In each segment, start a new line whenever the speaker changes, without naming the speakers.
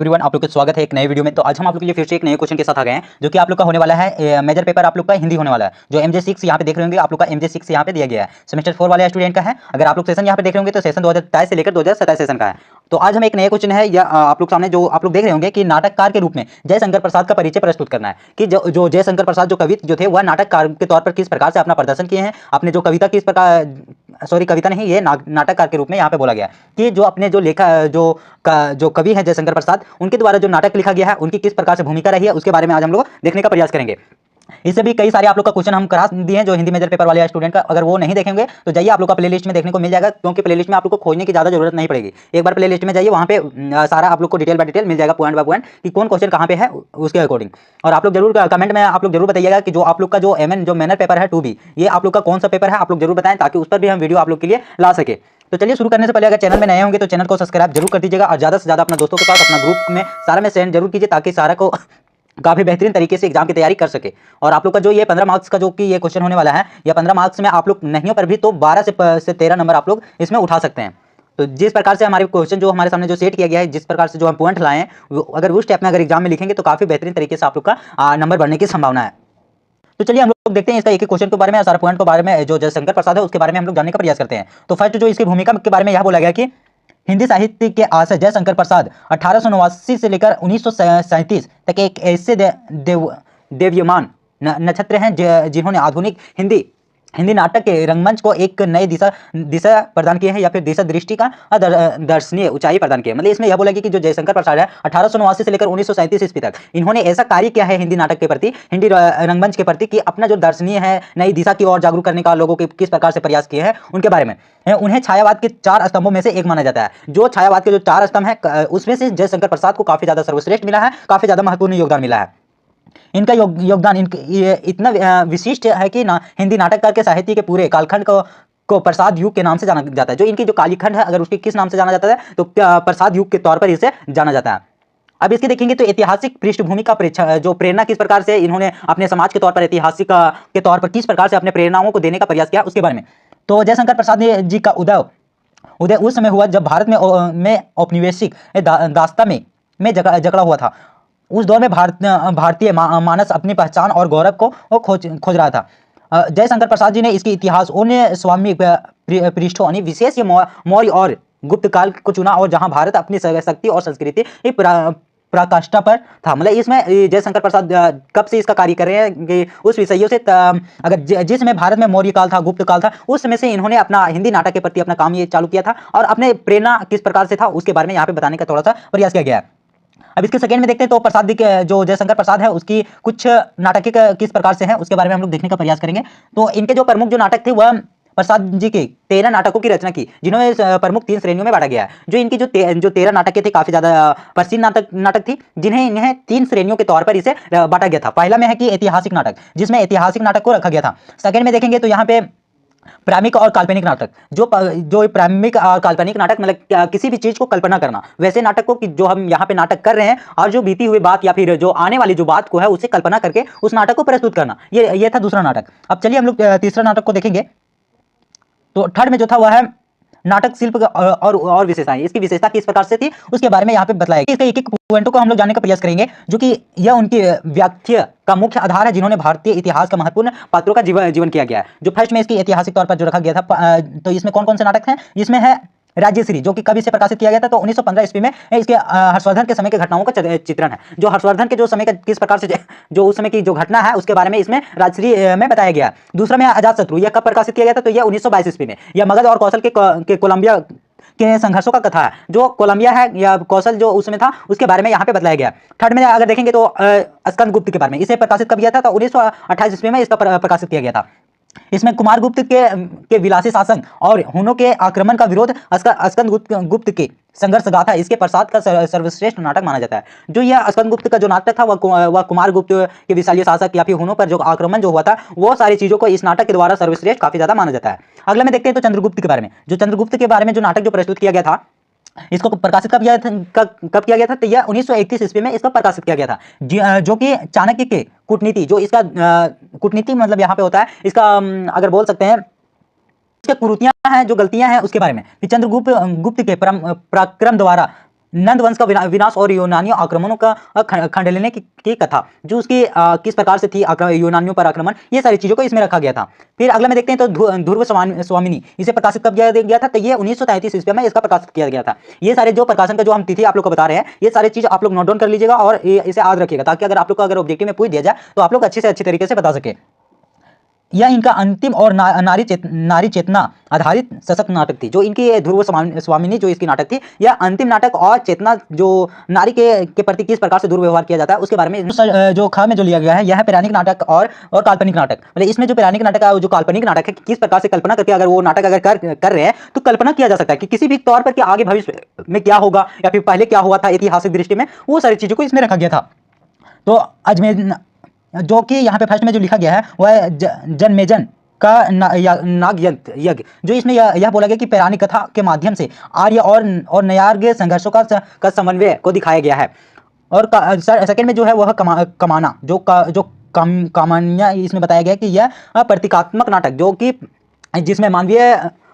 Everyone, आप लोग का स्वागत है एक नए वीडियो में। तो आज हम आप लोग के लिए फिर से एक नए क्वेश्चन के साथ आ गए हैं, जो कि आप लोग का होने वाला है मेजर पेपर आप लोग का हिंदी होने वाला है। जो MJ6 यहाँ पे देख रहे होंगे, आप लोग का MJ6 यहाँ पे दिया गया है, सेमेस्टर 4 वाले स्टूडेंट का है। अगर आप लोग सेशन यहाँ पे देख रहे होंगे तो सेशन 2023 से लेकर 2027 सेशन का है। तो आज हम एक नए क्वेश्चन है या आप लोग सामने जो आप लोग देख रहे होंगे कि नाटककार के रूप में जयशंकर प्रसाद का परिचय प्रस्तुत करना है कि जो जयशंकर प्रसाद जो कवि जो थे वह नाटककार के तौर पर किस प्रकार से अपना प्रदर्शन किए हैं। अपने जो कविता किस प्रकार कविता नहीं, ये नाटककार के रूप में यहाँ पे बोला गया कि जो अपने जो लेखा जो कवि है जयशंकर प्रसाद, उनके द्वारा जो नाटक लिखा गया है उनकी किस प्रकार से भूमिका रही है, उसके बारे में आज हम लोग देखने का प्रयास करेंगे। इससे भी कई सारे आप लोग का क्वेश्चन हम करा दिए हैं जो हिंदी मेजर पेपर वाले स्टूडेंट का। अगर वो नहीं देखेंगे तो जाइए, आप लोग का प्लेलिस्ट में देखने को मिल जाएगा, क्योंकि प्लेलिस्ट में आप लोग को खोजने की ज़्यादा जरूरत नहीं पड़ेगी। एक बार प्लेलिस्ट में जाइए, वहाँ पे सारा आप लोग को डिटेल बाय डिटेल मिल जाएगा, पॉइंट बाय पॉइंट, कि कौन क्वेश्चन कहाँ पे है उसके अकॉर्डिंग। और आप लोग जरूर कमेंट में आप लोग जरूर बताइएगा कि जो आप लोग का जो जो मैनर पेपर है 2B, ये आप लोग का कौन सा पेपर है, आप लोग जरूर बताएं, ताकि उस पर भी हम वीडियो आप लोग के लिए ला सके। तो चलिए शुरू करने से पहले अगर चैनल में नए होंगे तो चैनल को सब्सक्राइब जरूर कर दीजिएगा, और ज़्यादा से ज़्यादा अपना दोस्तों के पास, अपना ग्रुप में सारा में सेंड जरूर कीजिए, ताकि सारा को काफ़ी बेहतरीन तरीके से एग्जाम की तैयारी कर सके। और आप लोग का जो ये 15 मार्क्स का जो कि ये क्वेश्चन होने वाला है, या 15 मार्क्स में आप लोग नहीं हो पर भी तो 12 से 13 नंबर आप लोग इसमें उठा सकते हैं। तो जिस प्रकार से हमारे क्वेश्चन जो हमारे सामने जो सेट किया गया है, जिस प्रकार से जो हम पॉइंट लाए हैं, अगर उस स्टेप में अगर एग्जाम में लिखेंगे तो काफ़ी बेहतरीन तरीके से आप लोग का नंबर बढ़ने की संभावना है। तो चलिए हम लोग देखते हैं इसका एक एक क्वेश्चन के बारे में, सारा पॉइंट के बारे में, जो जयशंकर प्रसाद है उसके बारे में हम लोग जानने का प्रयास करते हैं। तो फर्स्ट जो इसकी भूमिका के बारे में यह बोला गया कि हिंदी साहित्य के आचार्य जयशंकर प्रसाद 1889 से लेकर 1937 तक एक ऐसे देव्यमान नक्षत्र हैं जिन्होंने आधुनिक हिंदी नाटक के रंगमंच को एक नई दिशा प्रदान की है, या फिर दिशा दृष्टि का दर्शनीय ऊंचाई प्रदान की है। मतलब इसमें यह बोला गया कि जो जयशंकर प्रसाद है 1889 से लेकर 1937 ईस्वी तक इन्होंने ऐसा कार्य किया है हिंदी नाटक के प्रति, हिंदी रंगमंच के प्रति, कि अपना जो दर्शनीय है नई दिशा की ओर जागरूक करने का लोगों के किस प्रकार से प्रयास किए हैं उनके बारे में। उन्हें छायावाद के 4 स्तंभों में से एक माना जाता है। जो छायावाद के जो 4 स्तंभ है, उसमें से जयशंकर प्रसाद को काफी ज्यादा सर्वश्रेष्ठ मिला है, काफी ज्यादा महत्वपूर्ण योगदान मिला है। इनका योगदान इतना विशिष्ट है कि हिंदी नाटककार के साहित्य के पूरे कालखंड को प्रसाद युग के नाम से जाना जाता है। जो इनकी जो कालीखंड है, अगर उसके किस नाम से जाना जाता है तो प्रसाद युग के तौर पर इसे जाना जाता है। अब इसकी देखेंगे तो ऐतिहासिक पृष्ठभूमि का जो प्रेरणा किस प्रकार से इन्होंने अपने समाज के तौर पर, ऐतिहासिक के तौर पर किस प्रकार से अपने प्रेरणाओं को देने का प्रयास किया, उसके बारे में। तो जयशंकर प्रसाद जी का उदय उस समय हुआ जब भारत में औपनिवेशिक दास्ता में जकड़ा हुआ था। उस दौर में भारतीय मानस अपनी पहचान और गौरव को खोज रहा था। जयशंकर प्रसाद जी ने इसकी इतिहास उन स्वामी पृष्ठों यानी विशेष मौर्य और गुप्त काल को चुना, और जहां भारत अपनी शक्ति और संस्कृति पराकाष्ठा पर था। मतलब इसमें जयशंकर प्रसाद कब से इसका कार्य कर रहे हैं कि उस विषयों से, अगर जिस समय भारत में मौर्य काल था, गुप्त काल था, उस समय से इन्होंने अपना हिंदी नाटक के प्रति अपना काम ये चालू किया था, और अपने प्रेरणा किस प्रकार से था उसके बारे में यहाँ पे बताने का थोड़ा सा प्रयास किया गया है। अब इसके सेकंड में देखते हैं तो प्रसाद जी के जो जयशंकर प्रसाद है उसकी कुछ नाटक किस प्रकार से है उसके बारे में हम लोग देखने का प्रयास करेंगे। तो इनके जो प्रमुख जो नाटक थे वह प्रसाद जी के 13 नाटकों की रचना की, जिन्होंने प्रमुख 3 श्रेणियों में बांटा गया है। जो इनकी जो 13 नाटक थे काफी ज्यादा प्रसिद्ध नाटक थी, इन्हें 3 श्रेणियों के तौर पर इसे बांटा गया था। पहला में है कि ऐतिहासिक नाटक, जिसमें ऐतिहासिक नाटक को रखा गया था। सेकंड में देखेंगे तो यहाँ पे प्रामिक और काल्पनिक नाटक, जो प्रामिक और काल्पनिक नाटक मतलब किसी भी चीज को कल्पना करना, वैसे नाटक को कि जो हम यहाँ पे नाटक कर रहे हैं और जो बीती हुई बात या फिर जो आने वाली जो बात को है उसे कल्पना करके उस नाटक को प्रस्तुत करना, ये था दूसरा नाटक। अब चलिए हम लोग तीसरा नाटक को देखेंगे। तो थर्ड में जो था वह है नाटक शिल्प और विशेषताएं। इसकी विशेषता किस प्रकार से थी उसके बारे में यहाँ पे बताया गया। इसके एक एक पॉइंटों को हम लोग जानने का प्रयास करेंगे, जो कि यह उनकी व्याख्या का मुख्य आधार है, जिन्होंने भारतीय इतिहास का महत्वपूर्ण पात्रों का जीवन किया गया है। जो फर्स्ट में इसकी ऐतिहासिक तौर पर जो रखा गया था, तो इसमें कौन कौन से नाटक हैं, इसमें है राज्यश्री, जो कि कब इसे प्रकाशित किया गया था, तो 1915 ईस्वी में। इसके हर्षवर्धन के समय के घटनाओं का चित्रण है। जो हर्षवर्धन के जो समय का किस प्रकार से जो उस समय की जो घटना है उसके बारे में इसमें राजश्री में बताया गया। दूसरा में अजातशत्रु, यह कब प्रकाशित किया गया था, तो यह 1922 ईस्वी में। यह मगध और कौशल के कोलंबिया के संघर्षों का कथा है। जो कोलंबिया है या कौशल जो उसमें था उसके बारे में यहाँ पे बताया गया। थर्ड में अगर देखेंगे तो स्कंदगुप्त के बारे में, इसे प्रकाशित कब किया था, तो 1928 ईस्वी में इसका प्रकाशित किया गया था। इसमें कुमार गुप्त के विलासी शासन और हुनों के आक्रमण का विरोध, स्कंदगुप्त के संघर्ष गाथा, इसके प्रसाद का सर्वश्रेष्ठ नाटक माना जाता है। जो यह स्कंदगुप्त का जो नाटक था वह कुमार गुप्त के विशालीय शासक या फिर हुनों पर जो आक्रमण जो हुआ था, वो सारी चीजों को इस नाटक के द्वारा सर्वश्रेष्ठ काफी ज्यादा माना जाता है। अगला में देखते हैं तो चंद्रगुप्त के बारे में। जो चंद्रगुप्त के बारे में जो नाटक जो प्रस्तुत किया गया था, इसको प्रकाशित कब किया गया था, तो यह 1931 ईस्वी में इसको प्रकाशित किया गया था। जो कि चाणक्य के कूटनीति, जो इसका कूटनीति मतलब यहाँ पे होता है इसका, अगर बोल सकते हैं इसके कुरीतियां हैं, जो गलतियां हैं उसके बारे में। चंद्रगुप्त के पराक्रम द्वारा नंद वंश का विनाश और यूनानियों आक्रमणों का खंड लेने की कथा, जो उसकी किस प्रकार से थी यूनानियों पर आक्रमण, ये सारी चीज़ों को इसमें रखा गया था। फिर अगला में देखते हैं तो ध्रुव स्वामिनी, इसे प्रकाशित कब किया गया था, तो ये 1933 ईस्वी में इसका प्रकाशित किया गया था। ये सारे जो प्रकाशन का जो हम तिथि आप लोग को बता रहे हैं, ये सारी चीज़ आप लोग नोट डाउन कर लीजिएगा और इसे याद रखिएगा, ताकि अगर आप लोग को अगर ऑब्जेक्टिव में पूछ दिया जाए तो आप लोग अच्छे से अच्छे तरीके से बता सके। यह इनका अंतिम और नारी चेतना आधारित सशक्त नाटक थी, जो इनकी ध्रुव स्वामिनी जो इसकी नाटक थी, यह अंतिम नाटक और चेतना जो नारी के प्रति किस प्रकार से दुर्व्यवहार किया जाता है उसके बारे में जो ख में जो लिया गया है, यह पौराणिक नाटक और काल्पनिक नाटक। मतलब इसमें जो पौराणिक नाटक है, जो काल्पनिक नाटक है, किस प्रकार से कल्पना करके अगर वो नाटक अगर कर रहे हैं तो कल्पना किया जा सकता है कि किसी भी तौर पर कि आगे भविष्य में क्या होगा या फिर पहले क्या हुआ था ऐतिहासिक दृष्टि में, वो सारी चीज़ों को इसमें रखा गया था। तो अजमेर जो कि यहाँ पे फर्स्ट में जो लिखा गया है वह जनमेजन का नाग यज्ञ, जो इसमें यह बोला गया कि पौराणिक कथा के माध्यम से आर्य और नयार्ग संघर्षों का समन्वय को दिखाया गया है। और सेकंड में जो है वह कमाना जो कामान्या इसमें बताया गया कि यह प्रतीकात्मक नाटक, जो कि जिसमें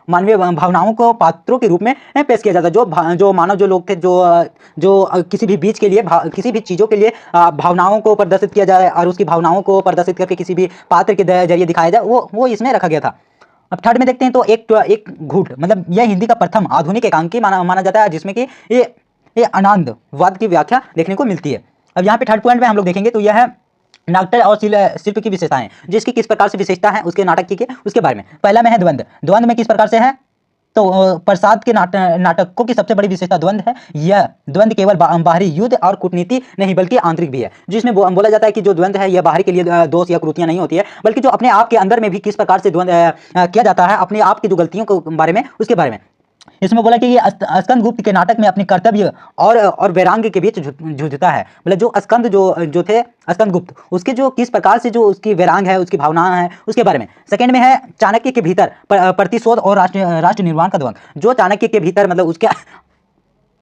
मानवीय भावनाओं को पात्रों के रूप में पेश किया जाता है। जो मानव जो लोग थे, जो किसी भी बीज के लिए किसी भी चीज़ों के लिए भावनाओं को प्रदर्शित किया जाए और उसकी भावनाओं को प्रदर्शित करके किसी भी पात्र के जरिए दिखाया जाए, वो इसमें रखा गया था। अब थर्ड में देखते हैं तो एक घूट, मतलब यह हिंदी का प्रथम आधुनिक एकांकी माना जाता है, जिसमें कि ये आनंदवाद की व्याख्या देखने को मिलती है। अब यहाँ पे थर्ड पॉइंट में हम लोग देखेंगे तो यह है नाट्य और शिल्प की विशेषताएं, जिसकी किस प्रकार से विशेषता है उसके नाटक की उसके बारे में। पहला में है द्वंद्व में किस प्रकार से है, तो प्रसाद के नाटकों की सबसे बड़ी विशेषता द्वंद्व है। यह द्वंद्व केवल बाहरी युद्ध और कूटनीति नहीं बल्कि आंतरिक भी है, जिसमें बोला जाता है कि जो द्वंद्व है यह बाहरी के लिए दोष या कृतियां नहीं होती है, बल्कि जो अपने आप के अंदर में भी किस प्रकार से द्वंद्व किया जाता है, अपने आप की जो गलतियों के बारे में उसके बारे में। इसमें बोला कि ये स्कंद गुप्त के नाटक में अपने कर्तव्य और वैराग्य के बीच जूझता है। मतलब जो स्कंद जो थे स्कंद गुप्त, उसके जो किस प्रकार से जो उसकी वैराग्य है, उसकी भावना है, उसके बारे में। सेकंड में है चाणक्य के भीतर प्रतिशोध और राष्ट्र निर्माण का द्वंद्व, जो चाणक्य के भीतर मतलब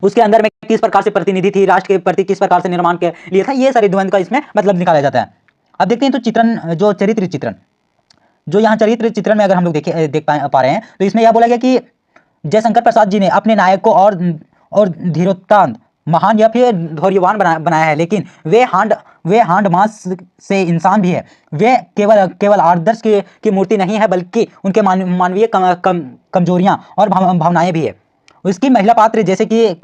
उसके अंदर में किस प्रकार से प्रतिनिधि थी, राष्ट्र के प्रति किस प्रकार से निर्माण के लिए था, ये सारे द्वंद्व का इसमें मतलब निकाला जाता है। अब देखते हैं तो चित्रण, जो चरित्र चित्रण, जो यहाँ चरित्र चित्रण में अगर हम लोग देख पा रहे हैं तो इसमें यह बोला गया कि जयशंकर प्रसाद जी ने अपने नायक को और धीरोत्तांत महान या फिर धैर्यवान बनाया है, लेकिन वे हांड मास से इंसान भी है। वे केवल आदर्श की मूर्ति नहीं है, बल्कि उनके मानवीय कमजोरियां और भावनाएं भी है। उसकी महिला पात्र जैसे कि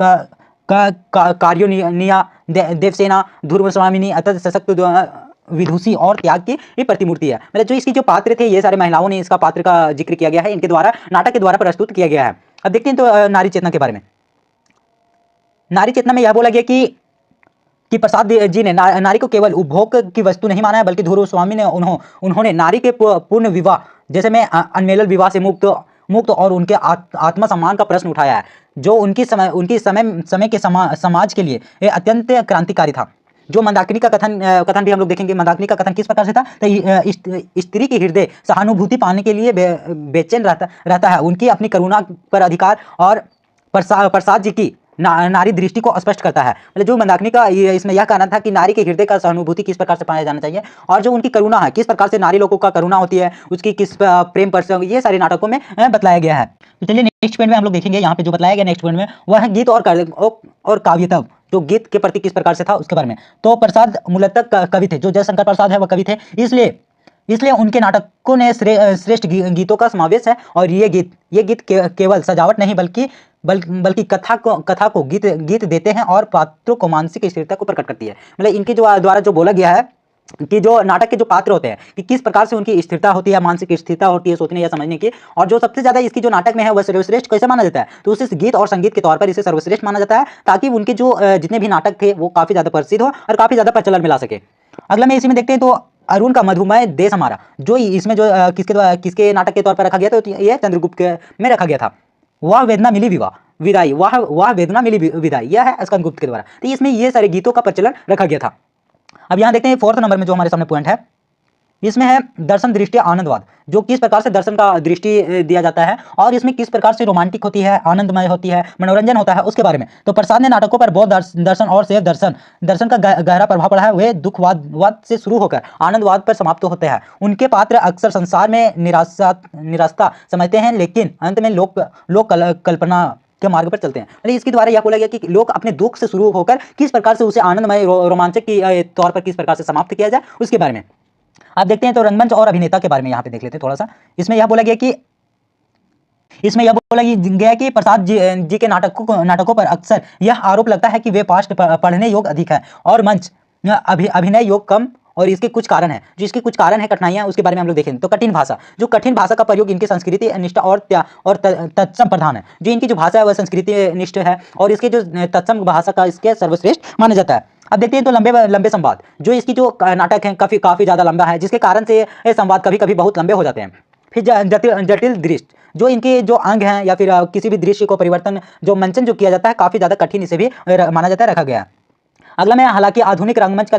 कार्योनिया, देवसेना, ध्रुव स्वामिनी, अत्यंत सशक्त विदुषी और त्याग की ये प्रतिमूर्ति है। मतलब जो इसकी जो पात्र थे, ये सारे महिलाओं ने इसका पात्र का जिक्र किया गया है, इनके द्वारा नाटक के द्वारा प्रस्तुत किया गया है। अब देखते हैं तो नारी चेतना के बारे में। नारी चेतना में यह बोला गया कि प्रसाद जी ने नारी को केवल उपभोग की वस्तु नहीं माना है, बल्कि ध्रुव स्वामी ने उन्होंने नारी के पूर्ण विवाह, जैसे में अनमेलल विवाह से मुक्त और उनके आत्मसम्मान का प्रश्न उठाया है, जो उनकी समय के समाज के लिए अत्यंत क्रांतिकारी था। जो मंदाकिनी का कथन भी हम लोग देखेंगे। मंदाकिनी का कथन किस प्रकार से था, तो स्त्री की हृदय सहानुभूति पाने के लिए बेचैन रहता है, उनकी अपनी करुणा पर अधिकार और प्रसाद जी की नारी दृष्टि को स्पष्ट करता है। मतलब जो मंदाकिनी का इसमें यह कहना था कि नारी के हृदय का सहानुभूति किस प्रकार से पाया जाना चाहिए, और जो उनकी करुणा है, किस प्रकार से नारी लोगों का करुणा होती है, उसकी किस प्रेम पर, ये सारे नाटकों में बतलाया गया है। तो चलिए नेक्स्ट पॉइंट में हम लोग देखेंगे। यहाँ पे जो बताया गया नेक्स्ट पॉइंट में वह है गीत और काव्यतव, जो गीत के प्रति किस प्रकार से था उसके बारे में। तो प्रसाद मूलतः कवि थे, जो जयशंकर प्रसाद है वह कवि थे, इसलिए उनके नाटकों ने श्रेष्ठ गीतों का समावेश है। और ये गीत केवल सजावट नहीं बल्कि कथा को गीत देते हैं और पात्रों को मानसिक स्थिरता को प्रकट करती है। मतलब इनके जो द्वारा जो बोला गया है कि जो नाटक के जो पात्र होते हैं कि किस प्रकार से उनकी स्थिरता होती है, मानसिक स्थिरता होती है सोचने या समझने की, और जो सबसे ज्यादा इसकी जो नाटक में है वह सर्वश्रेष्ठ कैसे माना जाता है, तो उसे गीत और संगीत के तौर पर इसे सर्वश्रेष्ठ माना जाता है, ताकि उनके जो जितने भी नाटक थे वो काफी ज्यादा प्रसिद्ध हो और काफी ज्यादा प्रचलन में ला सके। अगला में इसी में देखते हैं तो अरुण का मधुमय देश हमारा, जो इसमें जो किसके नाटक के तौर पर रखा गया, तो यह चंद्रगुप्त में रखा गया था। वह वेदना मिली विदाई, वह वेदना मिली विदाई, यह है स्कंदगुप्त के द्वारा। तो इसमें ये सारे गीतों का प्रचलन रखा गया था। अब यहाँ देखते हैं फोर्थ नंबर में जो हमारे सामने पॉइंट है, इसमें है दर्शन दृष्टि आनंदवाद, जो किस प्रकार से दर्शन का दृष्टि दिया जाता है और इसमें किस प्रकार से रोमांटिक होती है, आनंदमय होती है, मनोरंजन होता है, उसके बारे में। तो प्रसाद ने नाटकों पर बौद्ध दर्शन और शैव दर्शन का गहरा प्रभाव पड़ा है। वे दुखवाद से शुरू होकर आनंदवाद पर समाप्त होते हैं। उनके पात्र अक्सर संसार में निराशा समझते हैं, लेकिन अंत में लोक के मार्ग पर चलते हैं। मतलब इसके द्वारा यह बोला गया कि लोग अपने दुख से शुरू होकर किस प्रकार से उसे आनंदमय रोमांचक के तौर पर किस प्रकार से समाप्त किया जाए उसके बारे में आप देखते हैं। तो रंगमंच और अभिनेता के बारे में यहाँ पे देख लेते हैं थोड़ा सा। इसमें यह बोला गया कि प्रसाद जी के नाटकों पर अक्सर यह आरोप लगता है कि वे पाठ पढ़ने योग्य अधिक है और मंच अभिनय योग कम, और इसके कुछ कारण हैं। जो इसके कुछ कारण है कठिनाइयां, उसके बारे में हम लोग देखें तो कठिन भाषा का प्रयोग इनकी संस्कृति निष्ठा और तत्सम प्रधान है। जो इनकी जो भाषा है वह संस्कृति निष्ठ है और इसके जो तत्सम भाषा का इसके सर्वश्रेष्ठ माना जाता है। अब देखते हैं तो लंबे संवाद, जो इसकी जो नाटक है काफी ज्यादा लंबा है, जिसके कारण से ये संवाद कभी कभी बहुत लंबे हो जाते हैं। फिर जटिल दृश्य, जो इनके जो अंग हैं या फिर किसी भी दृश्य को परिवर्तन जो मंचन जो किया जाता है काफी ज्यादा कठिन इसे भी माना जाता है, रखा गया। अगला में हालांकि आधुनिक रंगमंच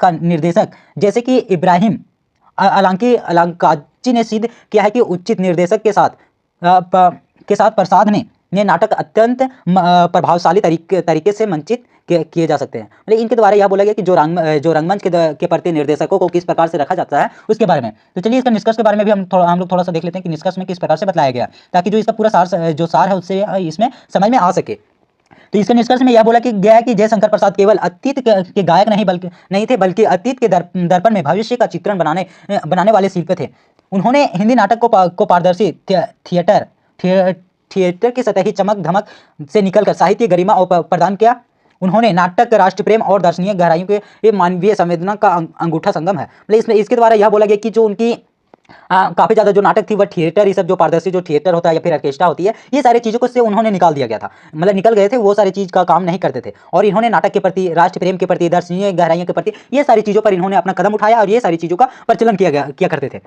का निर्देशक जैसे कि इब्राहिम अलांकाजी ने सिद्ध किया है कि उचित निर्देशक के साथ प्रसाद ने नाटक अत्यंत प्रभावशाली तरीके से मंचित किए जा सकते हैं। मतलब इनके द्वारा यह बोला गया कि जो रंगमंच के प्रति निर्देशकों को किस प्रकार से रखा जाता है उसके बारे में। तो चलिए इसका निष्कर्ष के बारे में भी हम लोग थोड़ा सा देख लेते हैं कि निष्कर्ष में किस प्रकार से बताया गया, ताकि जो इसका पूरा सार है उससे इसमें समझ में आ सके। तो इसके निष्कर्ष में यह बोला कि गया कि जयशंकर प्रसाद केवल अतीत के गायक नहीं थे, बल्कि अतीत के दर्पण में भविष्य का चित्रण बनाने वाले शिल्पी थे। उन्होंने हिंदी नाटक को पारदर्शी थिएटर की सतही चमक धमक से निकलकर साहित्य गरिमा और प्रदान किया। उन्होंने नाटक राष्ट्र प्रेम और दर्शनीय गहराइयों के मानवीय संवेदना का अंगूठा संगम है। मतलब इसके द्वारा यह बोला गया कि जो उनकी काफी ज्यादा जो नाटक थी वह थिएटर, ये सब जो पारदर्शी जो थिएटर होता है या फिर ऑर्केस्ट्रा होती है, ये सारी चीजों को से उन्होंने निकाल दिया गया था। मतलब निकल गए थे, वो सारी चीज का काम नहीं करते थे और इन्होंने नाटक के प्रति, राष्ट्र प्रेम के प्रति, दर्शनीय गहराइयों के प्रति, ये सारी चीजों पर इन्होंने अपना कदम उठाया और ये सारी चीजों का प्रचलन किया करते थे।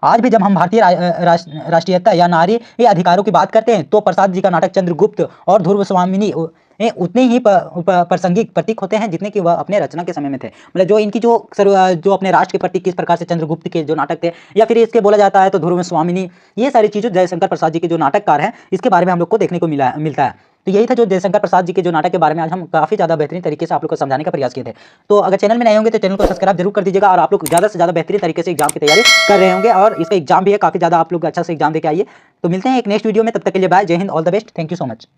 आज भी जब हम भारतीय राष्ट्रीयता या नारी अधिकारों की बात करते हैं तो प्रसाद जी का नाटक चंद्रगुप्त और ध्रुव स्वामिनी उतने ही प्रासंगिक प्रतीक होते हैं जितने कि वह अपने रचना के समय में थे। मतलब जो इनकी जो अपने राष्ट्र के प्रति किस प्रकार से चंद्रगुप्त के जो नाटक थे, या फिर इसके बोला जाता है तो ध्रुव स्वामिनी, ये सारी चीज़ें जयशंकर प्रसाद जी के जो नाटककार हैं इसके बारे में हम लोग को देखने को मिलता है। तो यही था जो जयशंकर प्रसाद जी के जो नाटक के बारे में आज हम काफ़ी ज़्यादा बेहतरीन तरीके से आप लोग को समझाने का प्रयास किए थे। तो अगर चैनल में नए होंगे तो चैनल को सब्सक्राइब जरूर कर दीजिएगा और आप लोग ज़्यादा से ज़्यादा बेहतरीन तरीके से एग्जाम की तैयारी कर रहे होंगे और इसका एग्जाम भी है, काफ़ी ज़्यादा आप लोग अच्छा से एग्जाम दे के आइए। तो मिलते हैं एक नेक्स्ट वीडियो में, तब तक के लिए बाय, जय Hind, all the best, thank you so much.